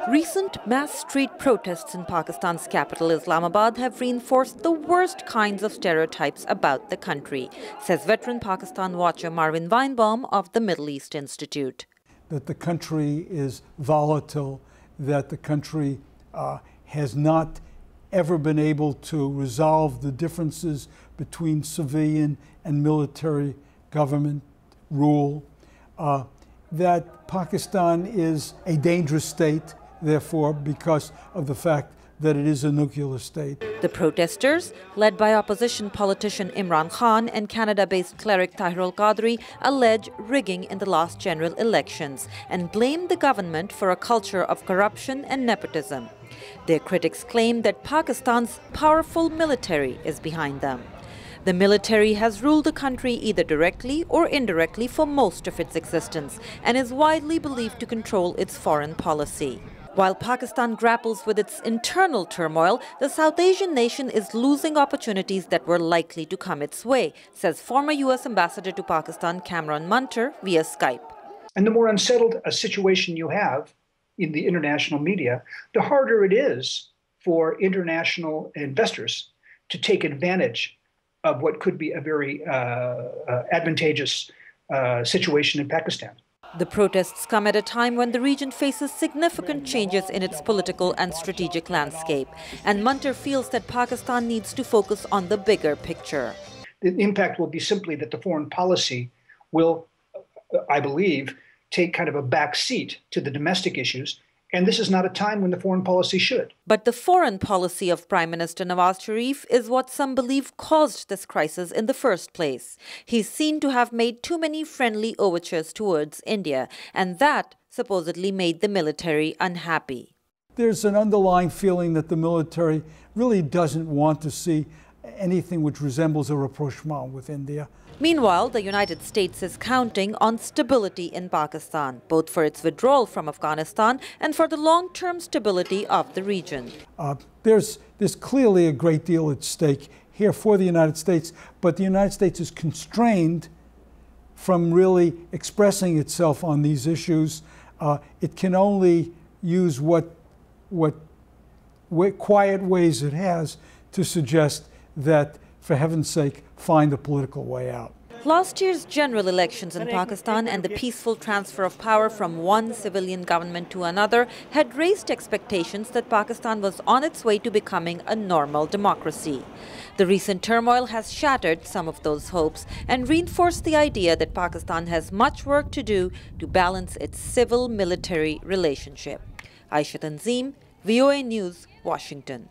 Recent mass street protests in Pakistan's capital Islamabad have reinforced the worst kinds of stereotypes about the country, says veteran Pakistan watcher Marvin Weinbaum of the Middle East Institute. That the country is volatile, that the country has not ever been able to resolve the differences between civilian and military government rule, that Pakistan is a dangerous state, therefore, because of the fact that it is a nuclear state. The protesters, led by opposition politician Imran Khan and Canada-based cleric Tahir al-Qadri, allege rigging in the last general elections and blame the government for a culture of corruption and nepotism. Their critics claim that Pakistan's powerful military is behind them. The military has ruled the country either directly or indirectly for most of its existence and is widely believed to control its foreign policy. While Pakistan grapples with its internal turmoil, the South Asian nation is losing opportunities that were likely to come its way, says former U.S. Ambassador to Pakistan Cameron Munter via Skype. And the more unsettled a situation you have in the international media, the harder it is for international investors to take advantage of what could be a very advantageous situation in Pakistan. The protests come at a time when the region faces significant changes in its political and strategic landscape, and Munter feels that Pakistan needs to focus on the bigger picture. The impact will be simply that the foreign policy will, I believe, take kind of a back seat to the domestic issues, and this is not a time when the foreign policy should. But the foreign policy of Prime Minister Nawaz Sharif is what some believe caused this crisis in the first place. He's seen to have made too many friendly overtures towards India, and that supposedly made the military unhappy. There's an underlying feeling that the military really doesn't want to see anything which resembles a rapprochement with India. Meanwhile, the United States is counting on stability in Pakistan, both for its withdrawal from Afghanistan and for the long-term stability of the region. There's clearly a great deal at stake here for the United States, but the United States is constrained from really expressing itself on these issues. It can only use what quiet ways it has to suggest that, for heaven's sake, find a political way out. Last year's general elections in Pakistan and the peaceful transfer of power from one civilian government to another had raised expectations that Pakistan was on its way to becoming a normal democracy. The recent turmoil has shattered some of those hopes and reinforced the idea that Pakistan has much work to do to balance its civil-military relationship. Ayesha, Tanzeem, VOA News, Washington.